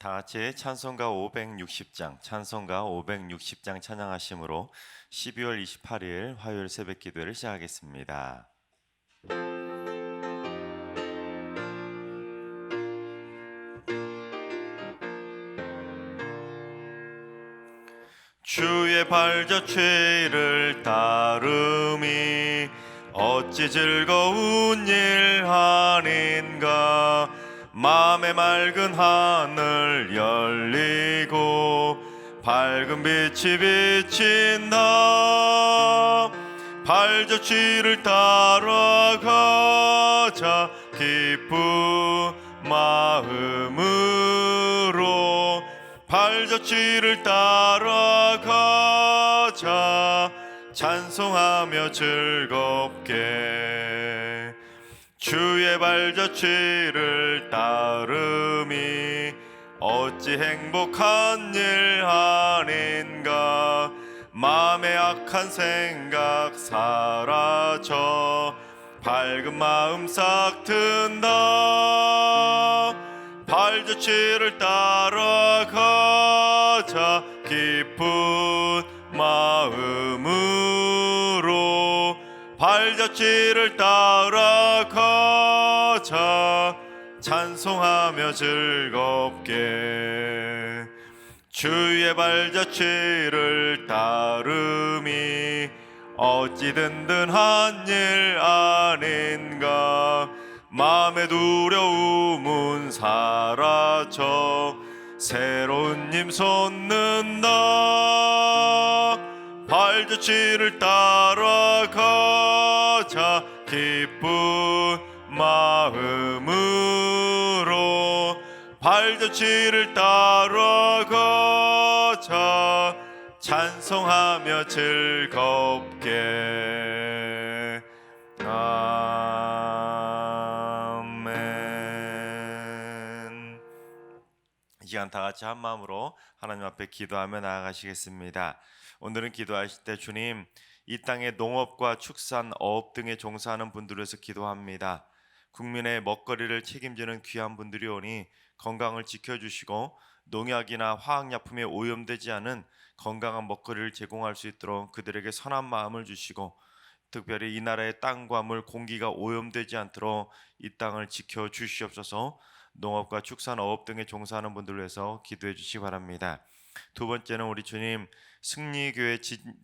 다 같이 찬송가 560장, 찬송가 560장 찬양하심으로 12월 28일 화요일 새벽 기도를 시작하겠습니다. 주의 발자취를 따름이 어찌 즐거운 일 아닌가. 맘에 맑은 하늘 열리고 밝은 빛이 비친다. 발자취를 따라가자 기쁜 마음으로. 발자취를 따라가자 찬송하며 즐겁게. 주의 발자취를 따름이 어찌 행복한 일 아닌가. 마음의 악한 생각 사라져 밝은 마음 싹 든다. 발자취를 따라가자 기쁜 마음으로. 발자취를 따라가자 찬송하며 즐겁게. 주의 발자취를 따름이 어찌 든든한 일 아닌가. 마음의 두려움은 사라져 새로운 힘 솟는다. 발자취를 따라가자 기쁜 마음으로. 발자취를 따라가자 찬송하며 즐겁게. 아멘. 이 시간 다 같이 한 마음으로 하나님 앞에 기도하며 나아가시겠습니다. 오늘은 기도하실 때 주님, 이 땅의 농업과 축산, 어업 등에 종사하는 분들을 위해서 기도합니다. 국민의 먹거리를 책임지는 귀한 분들이 오니 건강을 지켜주시고 농약이나 화학약품에 오염되지 않은 건강한 먹거리를 제공할 수 있도록 그들에게 선한 마음을 주시고, 특별히 이 나라의 땅과 물, 공기가 오염되지 않도록 이 땅을 지켜주시옵소서. 농업과 축산, 어업 등에 종사하는 분들을 위해서 기도해 주시기 바랍니다. 두 번째는 우리 주님, 승리교회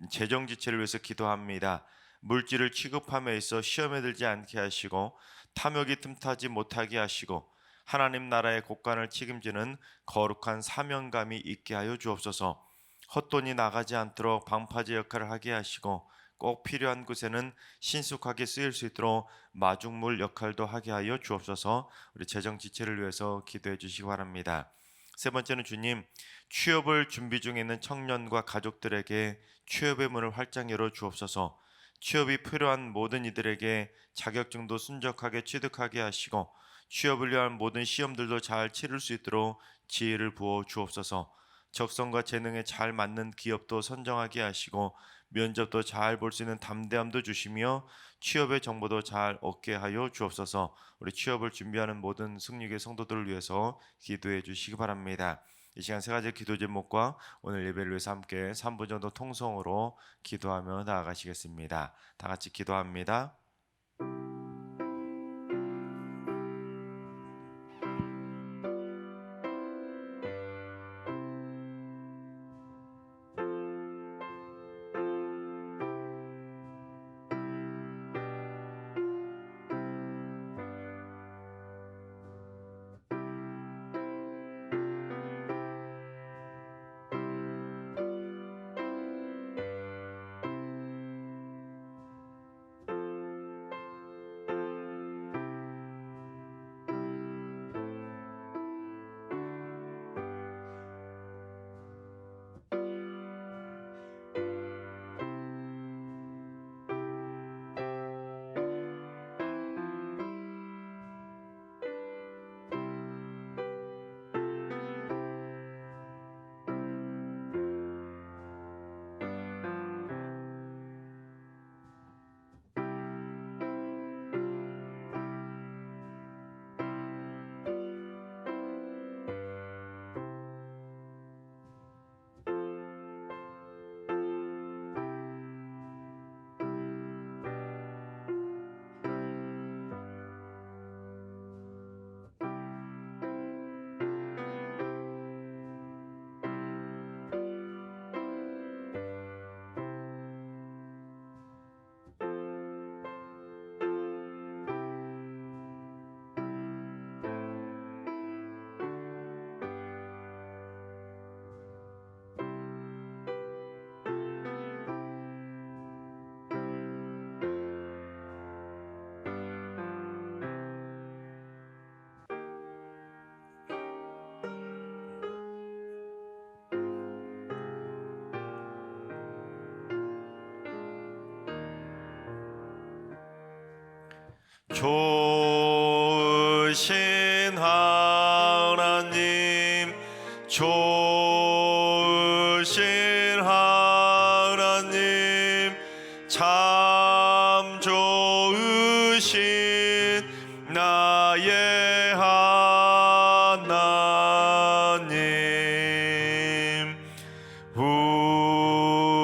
재정지체를 위해서 기도합니다. 물질을 취급함에 있어 시험에 들지 않게 하시고 탐욕이 틈타지 못하게 하시고 하나님 나라의 곳간을 책임지는 거룩한 사명감이 있게 하여 주옵소서. 헛돈이 나가지 않도록 방파제 역할을 하게 하시고 꼭 필요한 곳에는 신속하게 쓰일 수 있도록 마중물 역할도 하게 하여 주옵소서. 우리 재정지체를 위해서 기도해 주시기 바랍니다. 세 번째는 주님, 취업을 준비 중에 있는 청년과 가족들에게 취업의 문을 활짝 열어 주옵소서. 취업이 필요한 모든 이들에게 자격증도 순적하게 취득하게 하시고 취업을 위한 모든 시험들도 잘 치를 수 있도록 지혜를 부어 주옵소서. 적성과 재능에 잘 맞는 기업도 선정하게 하시고 면접도 잘 볼 수 있는 담대함도 주시며 취업의 정보도 잘 얻게 하여 주옵소서. 우리 취업을 준비하는 모든 승리교회 성도들을 위해서 기도해 주시기 바랍니다. 이 시간 세 가지 기도 제목과 오늘 예배를 위해서 함께 3분 정도 통성으로 기도하며 나아가시겠습니다. 다 같이 기도합니다. 좋으신 하나님, 좋으신 하나님, 참 좋으신 나의 하나님,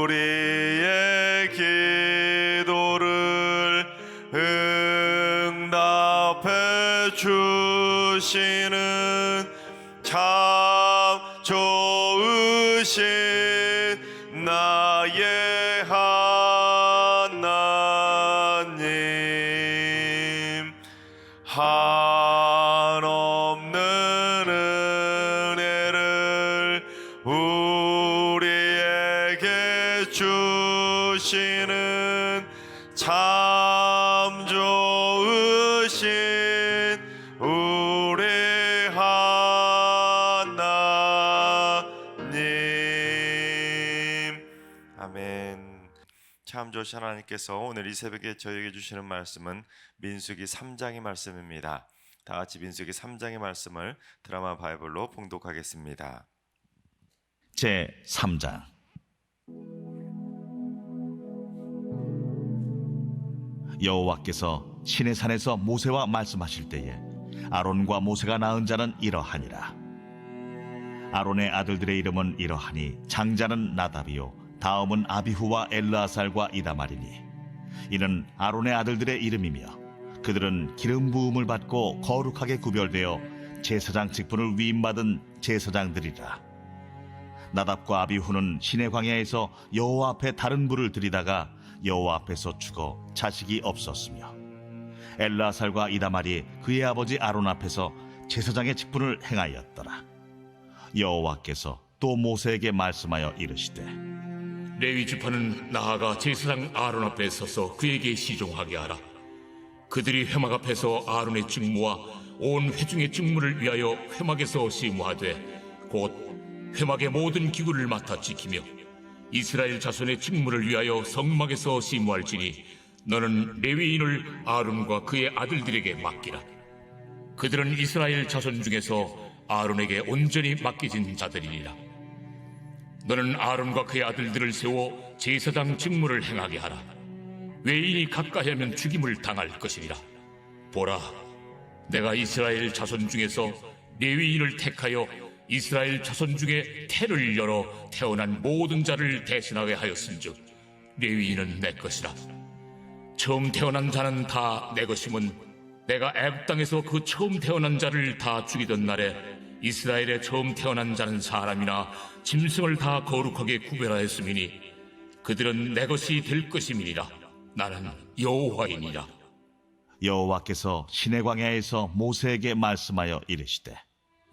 우리의 기도를 응답해 주시는 참 좋으신 나의 하나님, 한없는 은혜를 우리에게 주시는 참 좋으신 우리 하나님. 아멘. 참 좋으신 하나님께서 오늘 이 새벽에 저에게 주시는 말씀은 민수기 3장의 말씀입니다. 다 같이 민수기 3장의 말씀을 드라마 바이블로 봉독하겠습니다. 제 3장. 여호와께서 시내산에서 모세와 말씀하실 때에 아론과 모세가 낳은 자는 이러하니라. 아론의 아들들의 이름은 이러하니 장자는 나답이요 다음은 아비후와 엘르아살과 이다말이니 이는 아론의 아들들의 이름이며 그들은 기름 부음을 받고 거룩하게 구별되어 제사장 직분을 위임받은 제사장들이라. 나답과 아비후는 시내 광야에서 여호와 앞에 다른 불을 들이다가 여호와 앞에서 죽어 자식이 없었으며 엘르아살과 이다말이 그의 아버지 아론 앞에서 제사장의 직분을 행하였더라. 여호와께서 또 모세에게 말씀하여 이르시되 레위 지파는 나아가 제사장 아론 앞에 서서 그에게 시종하게 하라. 그들이 회막 앞에서 아론의 직무와 온 회중의 직무를 위하여 회막에서 시무하되 곧 회막의 모든 기구를 맡아 지키며 이스라엘 자손의 직무를 위하여 성막에서 시무할지니 너는 레위인을 아론과 그의 아들들에게 맡기라. 그들은 이스라엘 자손 중에서 아론에게 온전히 맡겨진 자들이니라. 너는 아론과 그의 아들들을 세워 제사장 직무를 행하게 하라. 외인이 가까이 하면 죽임을 당할 것이니라. 보라, 내가 이스라엘 자손 중에서 레위인을 택하여 이스라엘 자손 중에 태를 열어 태어난 모든 자를 대신하게 하였은즉 레위인은 내 것이라. 처음 태어난 자는 다 내 것임은 내가 애굽 땅에서 그 처음 태어난 자를 다 죽이던 날에 이스라엘의 처음 태어난 자는 사람이나 짐승을 다 거룩하게 구별하였음이니 그들은 내 것이 될 것임이니라. 나는 여호와이니라. 여호와께서 시내 광야에서 모세에게 말씀하여 이르시되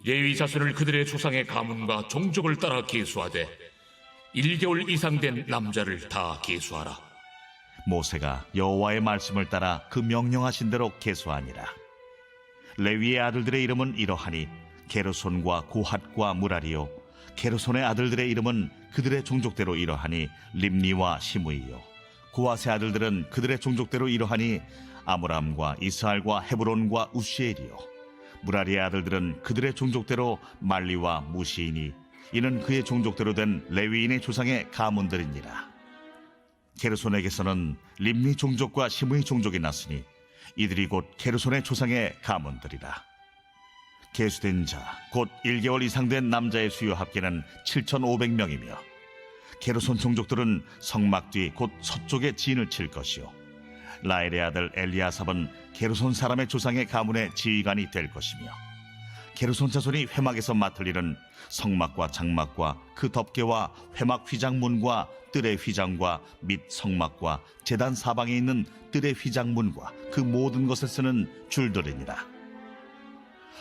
레위 자손을 그들의 조상의 가문과 종족을 따라 계수하되 1개월 이상 된 남자를 다 계수하라. 모세가 여호와의 말씀을 따라 그 명령하신 대로 계수하니라. 레위의 아들들의 이름은 이러하니 게르손과 고핫과 무라리요 게르손의 아들들의 이름은 그들의 종족대로 이러하니 림니와 시므이요 고핫의 아들들은 그들의 종족대로 이러하니 아므람과 이스할과 헤브론과 우시엘이요 무라리의 아들들은 그들의 종족대로 말리와 무시이니 이는 그의 종족대로 된 레위인의 조상의 가문들이니라. 게르손에게서는 림니 종족과 시므이 종족이 났으니 이들이 곧 게르손의 조상의 가문들이라. 계수된 자 곧 1개월 이상 된 남자의 수요 합계는 7,500명이며 게르손 종족들은 성막 뒤 곧 서쪽에 진을 칠 것이요 라엘의 아들 엘리아삽은 게르손 사람의 조상의 가문의 지휘관이 될 것이며 게르손 자손이 회막에서 맡을 일은 성막과 장막과 그 덮개와 회막 휘장문과 뜰의 휘장과 및 성막과 제단 사방에 있는 뜰의 휘장문과 그 모든 것에 쓰는 줄들이니라.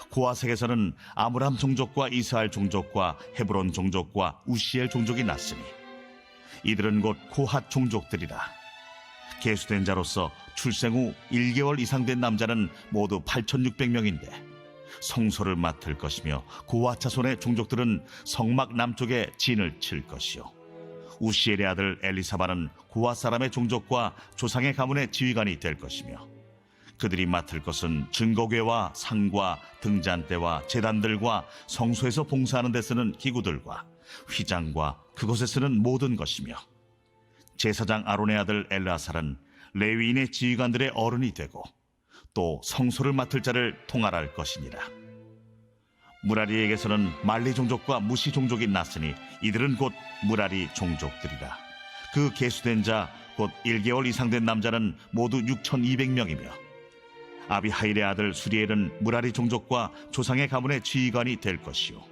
고아색에서는 아므람 종족과 이스할 종족과 헤브론 종족과 우시엘 종족이 났으니 이들은 곧 고핫 종족들이라. 계수된 자로서 출생 후 1개월 이상 된 남자는 모두 8,600명인데 성소를 맡을 것이며 고핫 자손의 종족들은 성막 남쪽에 진을 칠 것이요 우시엘의 아들 엘리사바는 고핫 사람의 종족과 조상의 가문의 지휘관이 될 것이며 그들이 맡을 것은 증거궤와 상과 등잔대와 제단들과 성소에서 봉사하는 데 쓰는 기구들과 휘장과 그것에 쓰는 모든 것이며, 제사장 아론의 아들 엘르아살은 레위인의 지휘관들의 어른이 되고 또 성소를 맡을 자를 통할할 것이니라. 무라리에게서는 말리 종족과 무시 종족이 났으니 이들은 곧 무라리 종족들이라. 그 계수된 자 곧 1개월 이상 된 남자는 모두 6,200명이며 아비하일의 아들 수리엘은 무라리 종족과 조상의 가문의 지휘관이 될 것이요,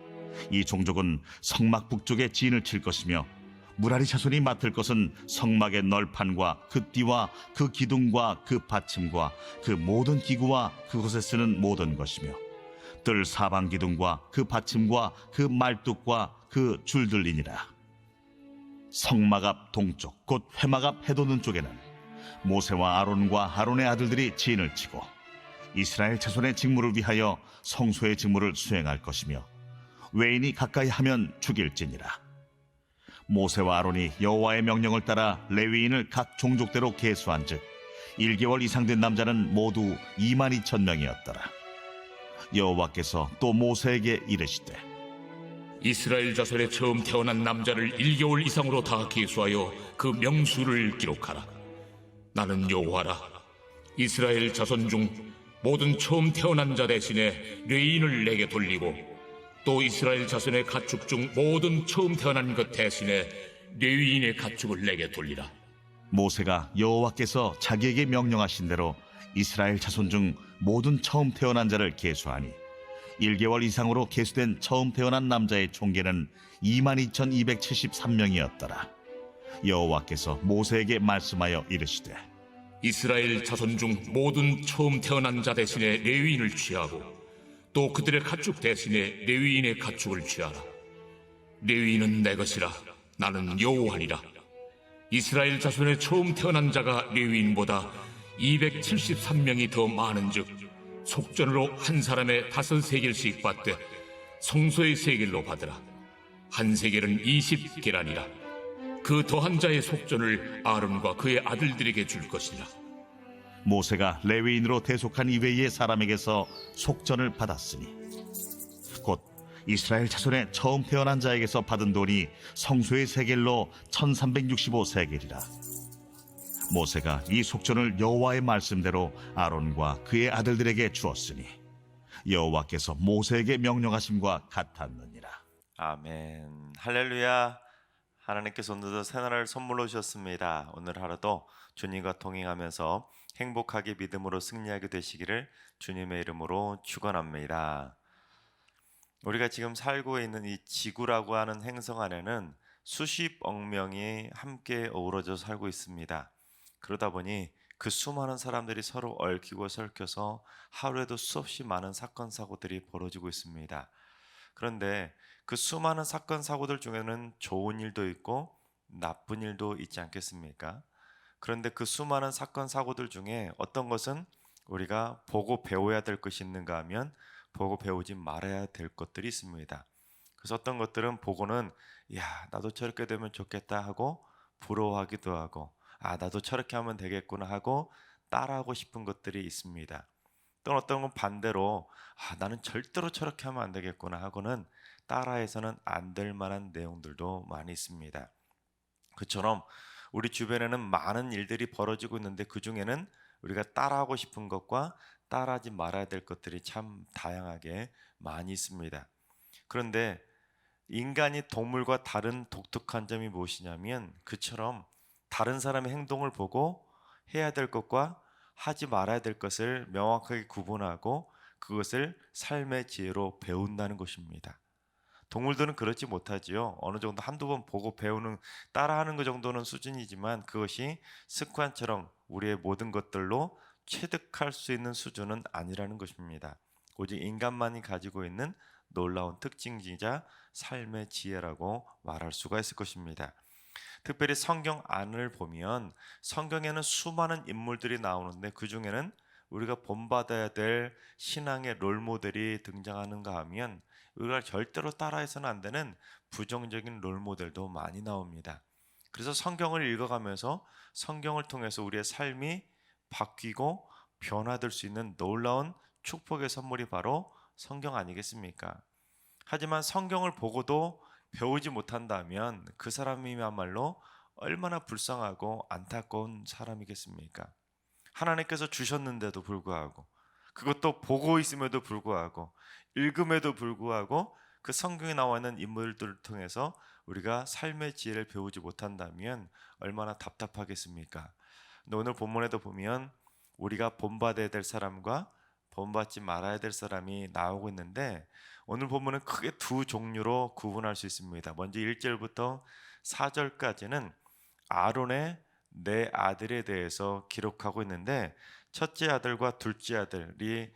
이 종족은 성막 북쪽에 진을 칠 것이며, 무라리 자손이 맡을 것은 성막의 널판과 그 띠와 그 기둥과 그 받침과 그 모든 기구와 그것에 쓰는 모든 것이며, 뜰 사방 기둥과 그 받침과 그 말뚝과 그 줄들이니라. 성막 앞 동쪽 곧 회막 앞 해돋는 쪽에는 모세와 아론과 아론의 아들들이 진을 치고 이스라엘 자손의 직무를 위하여 성소의 직무를 수행할 것이며, 외인이 가까이 하면 죽일지니라. 모세와 아론이 여호와의 명령을 따라 레위인을 각 종족대로 계수한즉 1개월 이상 된 남자는 모두 22,000명이었더라. 여호와께서 또 모세에게 이르시되, 이스라엘 자손에 처음 태어난 남자를 1개월 이상으로 다 계수하여 그 명수를 기록하라. 나는 여호와라. 이스라엘 자손 중 모든 처음 태어난 자 대신에 레위인을 내게 돌리고, 또 이스라엘 자손의 가축 중 모든 처음 태어난 것 대신에 레위인의 가축을 내게 돌리라. 모세가 여호와께서 자기에게 명령하신 대로 이스라엘 자손 중 모든 처음 태어난 자를 계수하니 1개월 이상으로 계수된 처음 태어난 남자의 총계는 22,273명이었더라. 여호와께서 모세에게 말씀하여 이르시되, 이스라엘 자손 중 모든 처음 태어난 자 대신에 레위인을 취하고, 또 그들의 가축 대신에 레위인의 가축을 취하라. 레위인은 내 것이라. 나는 여호와니라. 이스라엘 자손의 처음 태어난 자가 레위인보다 273명이 더 많은즉 속전으로 한 사람의 5세겔씩 받되 성소의 세겔로 받으라. 한 세겔은 20계란이라. 그 더한 자의 속전을 아론과 그의 아들들에게 줄 것이라. 모세가 레위인으로 대속한 이외의 사람에게서 속전을 받았으니 곧 이스라엘 자손의 처음 태어난 자에게서 받은 돈이 성소의 세겔로 1365세겔이라. 모세가 이 속전을 여호와의 말씀대로 아론과 그의 아들들에게 주었으니 여호와께서 모세에게 명령하심과 같았느니라. 아멘. 할렐루야. 하나님께서 오늘도 새날을 선물로 주셨습니다. 오늘 하루도 주님과 동행하면서 행복하게 믿음으로 승리하게 되시기를 주님의 이름으로 축원합니다. 우리가 지금 살고 있는 이 지구라고 하는 행성 안에는 수십억 명이 함께 어우러져 살고 있습니다. 그러다 보니 그 수많은 사람들이 서로 얽히고 설켜서 하루에도 수없이 많은 사건 사고들이 벌어지고 있습니다. 그런데 그 수많은 사건 사고들 중에는 좋은 일도 있고 나쁜 일도 있지 않겠습니까? 그런데 그 수많은 사건 사고들 중에 어떤 것은 우리가 보고 배워야 될 것이 있는가 하면 보고 배우지 말아야 될 것들이 있습니다. 그래서 어떤 것들은 보고는 야, 나도 저렇게 되면 좋겠다 하고 부러워하기도 하고, 아, 나도 저렇게 하면 되겠구나 하고 따라하고 싶은 것들이 있습니다. 또 어떤 건 반대로 아, 나는 절대로 저렇게 하면 안 되겠구나 하고는 따라해서는 안 될 만한 내용들도 많이 있습니다. 그처럼 우리 주변에는 많은 일들이 벌어지고 있는데 그 중에는 우리가 따라하고 싶은 것과 따라하지 말아야 될 것들이 참 다양하게 많이 있습니다. 그런데 인간이 동물과 다른 독특한 점이 무엇이냐면 그처럼 다른 사람의 행동을 보고 해야 될 것과 하지 말아야 될 것을 명확하게 구분하고 그것을 삶의 지혜로 배운다는 것입니다. 동물들은 그렇지 못하지요. 어느 정도 한두 번 보고 배우는, 따라하는 것 정도는 수준이지만 그것이 습관처럼 우리의 모든 것들로 체득할 수 있는 수준은 아니라는 것입니다. 오직 인간만이 가지고 있는 놀라운 특징이자 삶의 지혜라고 말할 수가 있을 것입니다. 특별히 성경 안을 보면 성경에는 수많은 인물들이 나오는데 그 중에는 우리가 본받아야 될 신앙의 롤모델이 등장하는가 하면 우리가 절대로 따라해서는 안 되는 부정적인 롤모델도 많이 나옵니다. 그래서 성경을 읽어가면서 성경을 통해서 우리의 삶이 바뀌고 변화될 수 있는 놀라운 축복의 선물이 바로 성경 아니겠습니까? 하지만 성경을 보고도 배우지 못한다면 그 사람이야말로 얼마나 불쌍하고 안타까운 사람이겠습니까? 하나님께서 주셨는데도 불구하고, 그것도 보고 있음에도 불구하고, 읽음에도 불구하고 그 성경에 나와 있는 인물들을 통해서 우리가 삶의 지혜를 배우지 못한다면 얼마나 답답하겠습니까? 근데 오늘 본문에도 보면 우리가 본받아야 될 사람과 본받지 말아야 될 사람이 나오고 있는데, 오늘 본문은 크게 두 종류로 구분할 수 있습니다. 먼저 1절부터 4절까지는 아론의 네 아들에 대해서 기록하고 있는데, 첫째 아들과 둘째 아들이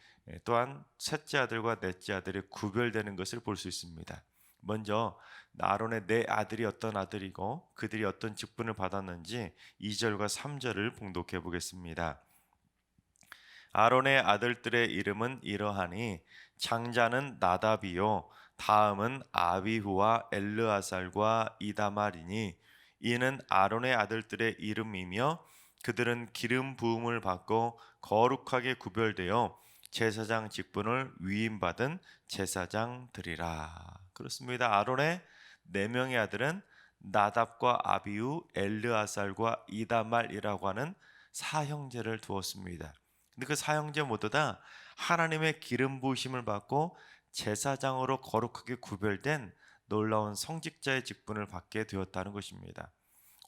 또한 셋째 아들과 넷째 아들이 구별되는 것을 볼 수 있습니다. 먼저 아론의 네 아들이 어떤 아들이고 그들이 어떤 직분을 받았는지 2절과 3절을 봉독해 보겠습니다. 아론의 아들들의 이름은 이러하니 장자는 나답이요 다음은 아비후와 엘르아살과 이다말이니 이는 아론의 아들들의 이름이며 그들은 기름 부음을 받고 거룩하게 구별되어 제사장 직분을 위임받은 제사장들이라. 그렇습니다. 아론의 네 명의 아들은 나답과 아비후, 엘르아살과 이다말이라고 하는 사형제를 두었습니다. 근데 그 사형제 모두 다 하나님의 기름 부으심을 받고 제사장으로 거룩하게 구별된 놀라운 성직자의 직분을 받게 되었다는 것입니다.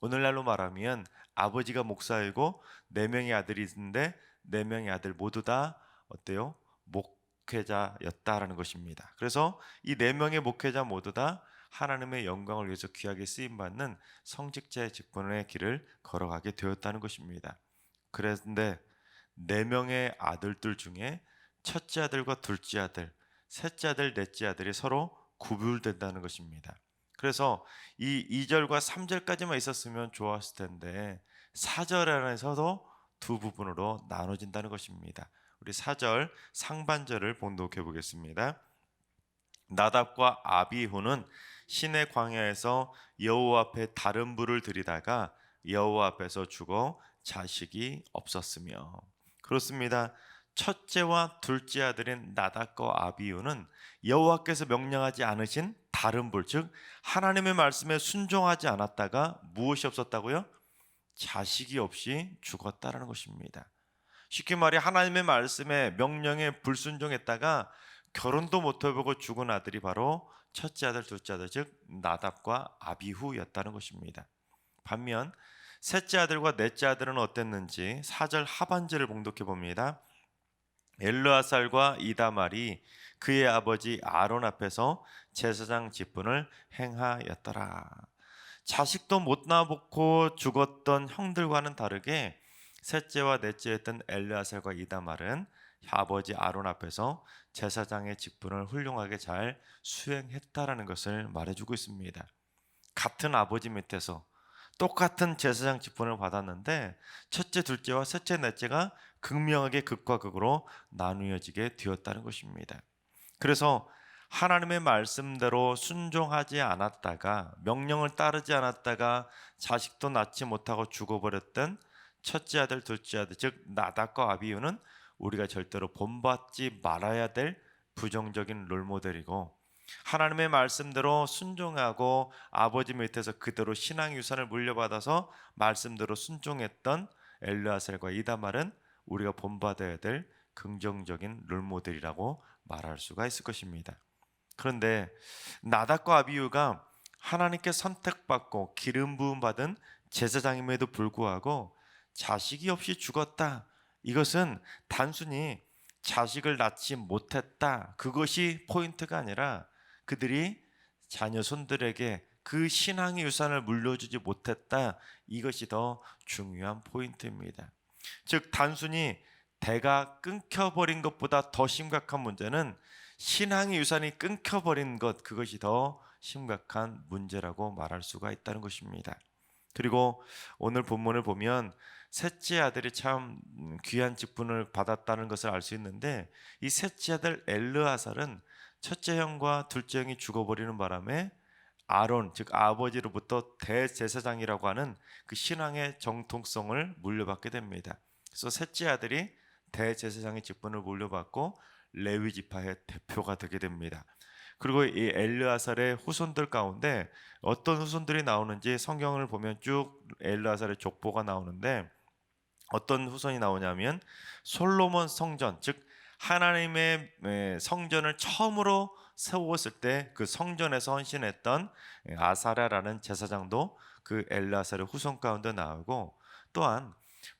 오늘날로 말하면 아버지가 목사이고 네 명의 아들이 있는데 네 명의 아들 모두 다 어때요? 목회자였다라는 것입니다. 그래서 이 네 명의 목회자 모두 다 하나님의 영광을 위해서 귀하게 쓰임 받는 성직자의 직분의 길을 걸어가게 되었다는 것입니다. 그런데 네 명의 아들들 중에 첫째 아들과 둘째 아들, 셋째 아들, 넷째 아들이 서로 구별된다는 것입니다. 그래서 이 2절과 3절까지만 있었으면 좋았을 텐데 4절 안에서도 두 부분으로 나눠진다는 것입니다. 우리 4절 상반절을 봉독해 보겠습니다. 나답과 아비후는 시내 광야에서 여호와 앞에 다른 불을 들이다가 여호와 앞에서 죽어 자식이 없었으며. 그렇습니다. 첫째와 둘째 아들인 나답과 아비후는 여호와께서 명령하지 않으신 다른 불, 즉 하나님의 말씀에 순종하지 않았다가 무엇이 없었다고요? 자식이 없이 죽었다라는 것입니다. 쉽게 말해 하나님의 말씀에 명령에 불순종했다가 결혼도 못 해보고 죽은 아들이 바로 첫째 아들, 둘째 아들, 즉 나답과 아비후였다는 것입니다. 반면 셋째 아들과 넷째 아들은 어땠는지 4절 하반절을 봉독해 봅니다. 엘르아살과 이다말이 그의 아버지 아론 앞에서 제사장 직분을 행하였더라. 자식도 못 낳고 죽었던 형들과는 다르게 셋째와 넷째였던 엘르아살과 이다말은 아버지 아론 앞에서 제사장의 직분을 훌륭하게 잘 수행했다라는 것을 말해주고 있습니다. 같은 아버지 밑에서 똑같은 제사장 직분을 받았는데 첫째, 둘째와 셋째, 넷째가 극명하게 극과 극으로 나누어지게 되었다는 것입니다. 그래서 하나님의 말씀대로 순종하지 않았다가 명령을 따르지 않았다가 자식도 낳지 못하고 죽어버렸던 첫째 아들, 둘째 아들, 즉 나답과 아비후는 우리가 절대로 본받지 말아야 될 부정적인 롤모델이고, 하나님의 말씀대로 순종하고 아버지 밑에서 그대로 신앙 유산을 물려받아서 말씀대로 순종했던 엘르아셀과 이다말은 우리가 본받아야 될 긍정적인 롤모델이라고 말할 수가 있을 것입니다. 그런데 나답과 아비후가 하나님께 선택받고 기름 부음 받은 제사장임에도 불구하고 자식이 없이 죽었다. 이것은 단순히 자식을 낳지 못했다, 그것이 포인트가 아니라 그들이 자녀 손들에게 그 신앙의 유산을 물려주지 못했다, 이것이 더 중요한 포인트입니다. 즉 단순히 대가 끊겨버린 것보다 더 심각한 문제는 신앙의 유산이 끊겨버린 것, 그것이 더 심각한 문제라고 말할 수가 있다는 것입니다. 그리고 오늘 본문을 보면 셋째 아들이 참 귀한 직분을 받았다는 것을 알 수 있는데, 이 셋째 아들 엘르아살은 첫째 형과 둘째 형이 죽어버리는 바람에 아론, 즉 아버지로부터 대제사장이라고 하는 그 신앙의 정통성을 물려받게 됩니다. 그래서 셋째 아들이 대제사장의 직분을 물려받고 레위 지파의 대표가 되게 됩니다. 그리고 이 엘르아살의 후손들 가운데 어떤 후손들이 나오는지 성경을 보면 쭉 엘르아살의 족보가 나오는데 어떤 후손이 나오냐면 솔로몬 성전, 즉 하나님의 성전을 처음으로 세웠을 때 그 성전에서 헌신했던 아사랴라는 제사장도 그 엘르아살의 후손 가운데 나오고, 또한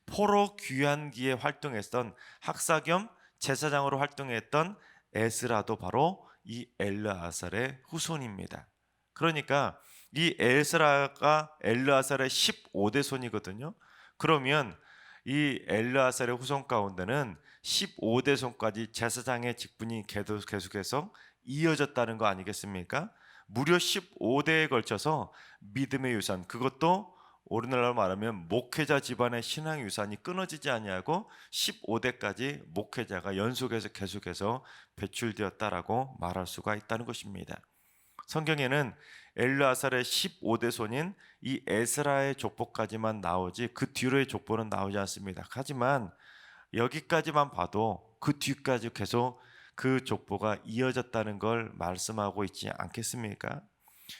포로 귀환기에 활동했던 학사 겸 제사장으로 활동했던 에스라도 바로 이 엘르아살의 후손입니다. 그러니까 이 에스라가 엘르아살의 15대 손이거든요. 그러면 이 엘르아살의 후손 가운데는 15대 손까지 제사장의 직분이 계속해서 이어졌다는 거 아니겠습니까? 무려 15대에 걸쳐서 믿음의 유산, 그것도 오늘날로 말하면 목회자 집안의 신앙 유산이 끊어지지 아니하고 15대까지 목회자가 연속해서 계속해서 배출되었다라고 말할 수가 있다는 것입니다. 성경에는 엘르아살의 15대 손인 이 에스라의 족보까지만 나오지 그 뒤로의 족보는 나오지 않습니다. 하지만 여기까지만 봐도 그 뒤까지 계속 그 족보가 이어졌다는 걸 말씀하고 있지 않겠습니까?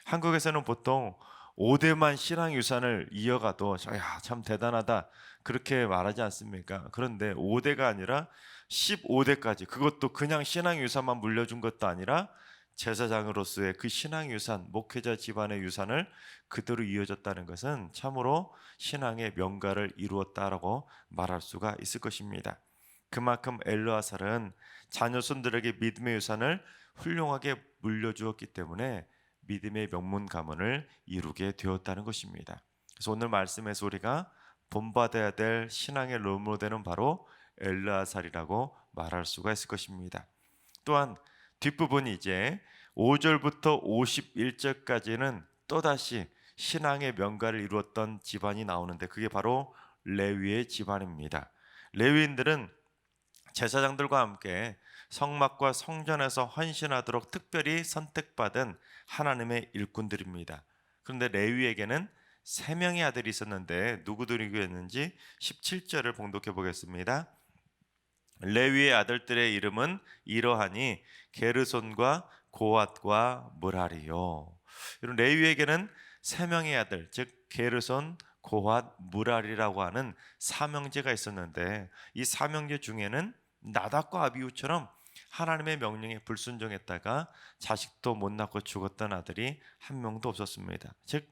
한국에서는 보통 5대만 신앙 유산을 이어가도 야, 참 대단하다 그렇게 말하지 않습니까? 그런데 5대가 아니라 15대까지, 그것도 그냥 신앙 유산만 물려준 것도 아니라 제사장으로서의 그 신앙 유산, 목회자 집안의 유산을 그대로 이어졌다는 것은 참으로 신앙의 명가를 이루었다라고 말할 수가 있을 것입니다. 그만큼 엘르아살은 자녀손들에게 믿음의 유산을 훌륭하게 물려주었기 때문에 믿음의 명문 가문을 이루게 되었다는 것입니다. 그래서 오늘 말씀에서 우리가 본받아야 될 신앙의 롤모델은 바로 엘르아살이라고 말할 수가 있을 것입니다. 또한 뒷부분이 이제 5절부터 51절까지는 또다시 신앙의 명가를 이루었던 집안이 나오는데 그게 바로 레위의 집안입니다. 레위인들은 제사장들과 함께 성막과 성전에서 헌신하도록 특별히 선택받은 하나님의 일꾼들입니다. 그런데 레위에게는 3명의 아들이 있었는데 누구들이었는지 17절을 봉독해 보겠습니다. 레위의 아들들의 이름은 이러하니 게르손과 고앗과 무라리요. 이런 레위에게는 3명의 아들, 즉 게르손, 고앗, 무라리라고 하는 사명제가 있었는데 이 사명제 중에는 나답과 아비후처럼 하나님의 명령에 불순종했다가 자식도 못 낳고 죽었던 아들이 한 명도 없었습니다. 즉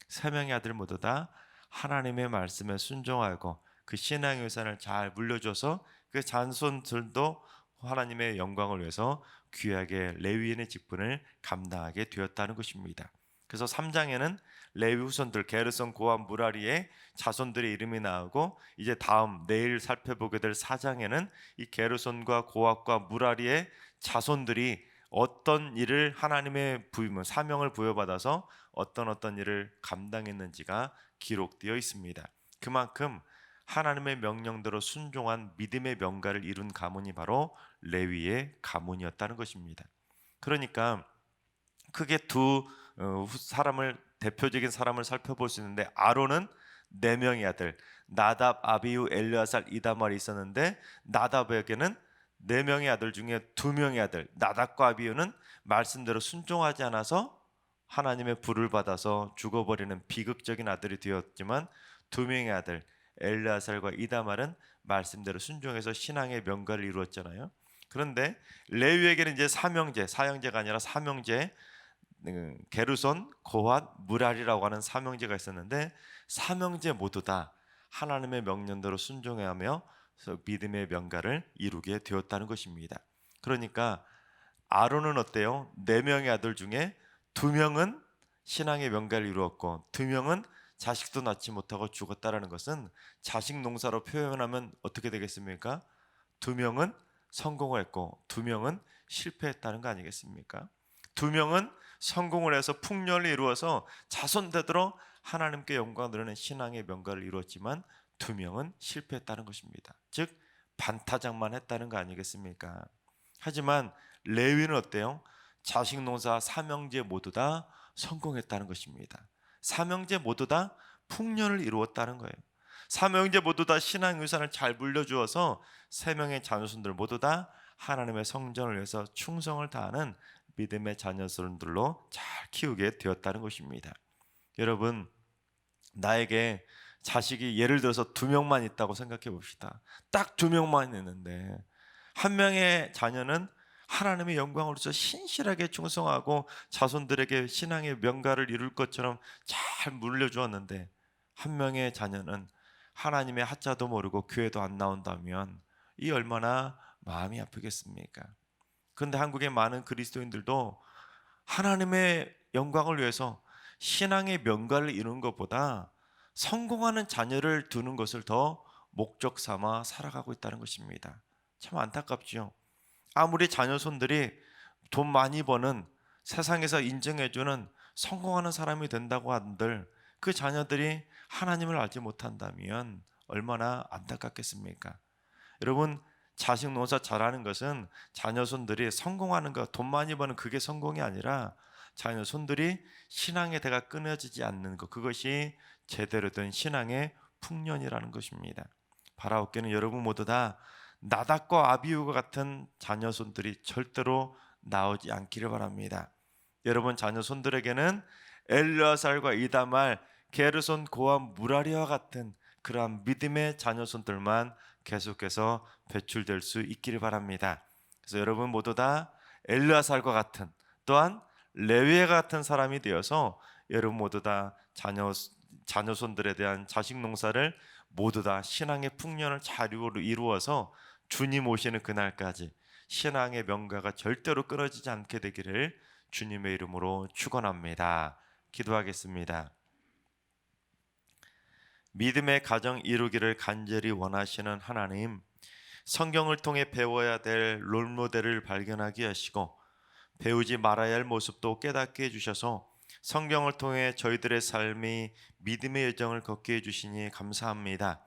3명의 아들 모두 다 하나님의 말씀에 순종하고 그 신앙의 유산을 잘 물려줘서 그 잔손들도 하나님의 영광을 위해서 귀하게 레위인의 직분을 감당하게 되었다는 것입니다. 그래서 3장에는 레위 후손들 게르손, 고앗, 무라리의 자손들의 이름이 나오고, 이제 다음 내일 살펴보게 될 4장에는 이 게르손과 고앗과 무라리의 자손들이 어떤 일을 하나님의 부임을 사명을 부여받아서 어떤 일을 감당했는지가 기록되어 있습니다. 그만큼 하나님의 명령대로 순종한 믿음의 명가를 이룬 가문이 바로 레위의 가문이었다는 것입니다. 그러니까 크게 두 사람을, 대표적인 사람을 살펴볼 수 있는데, 아론은 4명의 아들 나답, 아비후, 엘르아살, 이다말이 있었는데 나답에게는 4명의 아들 중에 2명의 아들 나답과 아비후는 말씀대로 순종하지 않아서 하나님의 불을 받아서 죽어버리는 비극적인 아들이 되었지만, 2명의 아들 엘르아살과 이다말은 말씀대로 순종해서 신앙의 명가를 이루었잖아요. 그런데 레위에게는 이제 사형제가 아니라 사명제, 게르손, 고앗, 무라리라고 하는 사명제가 있었는데 사명제 모두 다 하나님의 명령대로 순종하며 믿음의 명가를 이루게 되었다는 것입니다. 그러니까 아론은 어때요? 4명의 아들 중에 2명은 신앙의 명가를 이루었고 2명은 자식도 낳지 못하고 죽었다라는 것은 자식 농사로 표현하면 어떻게 되겠습니까? 2명은 성공을 했고 2명은 실패했다는 거 아니겠습니까? 2명은 성공을 해서 풍년을 이루어서 자손되도록 하나님께 영광 드리는 신앙의 명가를 이루었지만 2명은 실패했다는 것입니다. 즉 반타작만 했다는 거 아니겠습니까? 하지만 레위는 어때요? 자식 농사 사명제 모두 다 성공했다는 것입니다. 사명제 모두 다 풍년을 이루었다는 거예요. 삼형제 모두 다 신앙 유산을 잘 물려주어서 세 명의 자녀손들 모두 다 하나님의 성전을 위해서 충성을 다하는 믿음의 자녀손들로 잘 키우게 되었다는 것입니다. 여러분, 나에게 자식이 예를 들어서 2명만 있다고 생각해 봅시다. 딱 2명만 있는데 한 명의 자녀는 하나님의 영광을 위해서 신실하게 충성하고 자손들에게 신앙의 명가를 이룰 것처럼 잘 물려주었는데 한 명의 자녀는 하나님의 하자도 모르고 교회도 안 나온다면 이 얼마나 마음이 아프겠습니까? 그런데 한국의 많은 그리스도인들도 하나님의 영광을 위해서 신앙의 명가를 이루는 것보다 성공하는 자녀를 두는 것을 더 목적 삼아 살아가고 있다는 것입니다. 참 안타깝지요. 아무리 자녀손들이 돈 많이 버는 세상에서 인정해주는 성공하는 사람이 된다고 한들 그 자녀들이 하나님을 알지 못한다면 얼마나 안타깝겠습니까? 여러분, 자식 농사 잘하는 것은 자녀손들이 성공하는 것, 돈 많이 버는 그게 성공이 아니라 자녀손들이 신앙의 대가 끊어지지 않는 것, 그것이 제대로 된 신앙의 풍년이라는 것입니다. 바라옵기는 여러분 모두 다 나답과 아비후가 같은 자녀손들이 절대로 나오지 않기를 바랍니다. 여러분 자녀손들에게는 엘르아살과 이다말, 게르손 고함 무라리와 같은 그러한 믿음의 자녀손들만 계속해서 배출될 수 있기를 바랍니다. 그래서 여러분 모두 다 엘르아살과 같은 또한 레위와 같은 사람이 되어서 여러분 모두 다 자녀손들에 대한 자식 농사를 모두 다 신앙의 풍년을 잘 이루어서 주님 오시는 그날까지 신앙의 명가가 절대로 끊어지지 않게 되기를 주님의 이름으로 축원합니다. 기도하겠습니다. 믿음의 가정 이루기를 간절히 원하시는 하나님, 성경을 통해 배워야 될 롤모델을 발견하게 하시고 배우지 말아야 할 모습도 깨닫게 해주셔서 성경을 통해 저희들의 삶이 믿음의 여정을 걷게 해주시니 감사합니다.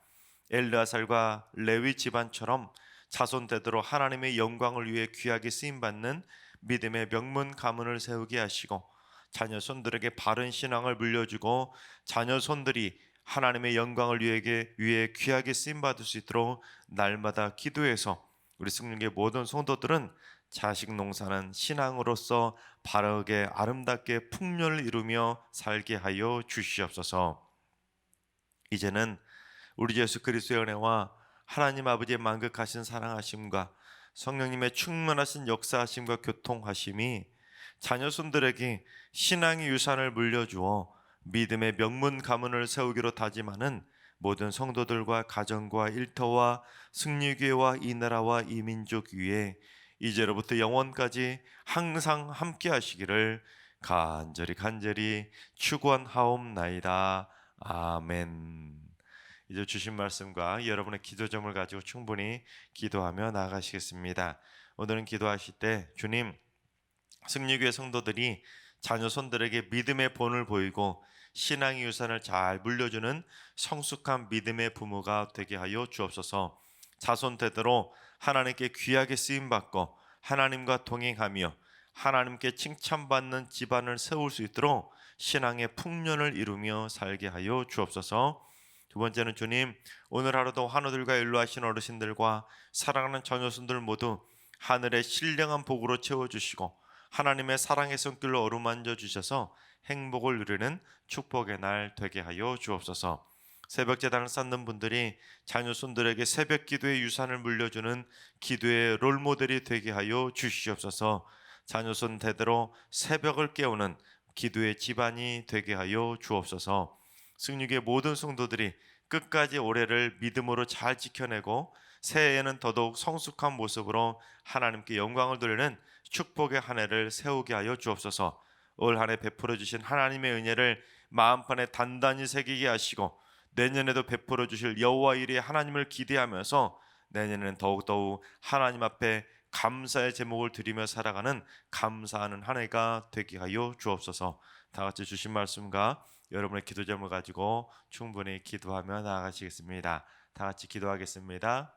엘르아살과 레위 집안처럼 자손대대로 하나님의 영광을 위해 귀하게 쓰임받는 믿음의 명문 가문을 세우게 하시고 자녀손들에게 바른 신앙을 물려주고 자녀손들이 하나님의 영광을 위해 귀하게 쓰임받을 수 있도록 날마다 기도해서 우리 승리의 모든 성도들은 자식 농사는 신앙으로서 바르게 아름답게 풍년을 이루며 살게 하여 주시옵소서. 이제는 우리 예수 그리스도의 은혜와 하나님 아버지의 만극하신 사랑하심과 성령님의 충만하신 역사하심과 교통하심이 자녀손들에게 신앙의 유산을 물려주어 믿음의 명문 가문을 세우기로 다짐하는 모든 성도들과 가정과 일터와 승리교회와 이 나라와 이 민족 위에 이제로부터 영원까지 항상 함께 하시기를 간절히 축원하옵나이다. 아멘. 이제 주신 말씀과 여러분의 기도점을 가지고 충분히 기도하며 나아가시겠습니다. 오늘은 기도하실 때 주님, 승리교회 성도들이 자녀손들에게 믿음의 본을 보이고 신앙의 유산을 잘 물려주는 성숙한 믿음의 부모가 되게 하여 주옵소서. 자손 대대로 하나님께 귀하게 쓰임받고 하나님과 동행하며 하나님께 칭찬받는 집안을 세울 수 있도록 신앙의 풍년을 이루며 살게 하여 주옵소서. 두 번째는 주님, 오늘 하루도 환우들과 연로하신 어르신들과 사랑하는 자녀손들 모두 하늘의 신령한 복으로 채워주시고 하나님의 사랑의 손길로 어루만져 주셔서 행복을 누리는 축복의 날 되게 하여 주옵소서. 새벽 제단을 쌓는 분들이 자녀손들에게 새벽 기도의 유산을 물려주는 기도의 롤모델이 되게 하여 주시옵소서. 자녀손 대대로 새벽을 깨우는 기도의 집안이 되게 하여 주옵소서. 승리교회 모든 성도들이 끝까지 올해를 믿음으로 잘 지켜내고 새해에는 더더욱 성숙한 모습으로 하나님께 영광을 돌리는 축복의 한 해를 세우게 하여 주옵소서. 올 한 해 베풀어 주신 하나님의 은혜를 마음판에 단단히 새기게 하시고 내년에도 베풀어 주실 여호와 일의 하나님을 기대하면서 내년에는 더욱더욱 하나님 앞에 감사의 제목을 드리며 살아가는 감사하는 한 해가 되게 하여 주옵소서. 다 같이 주신 말씀과 여러분의 기도 제목을 가지고 충분히 기도하며 나아가시겠습니다. 다 같이 기도하겠습니다.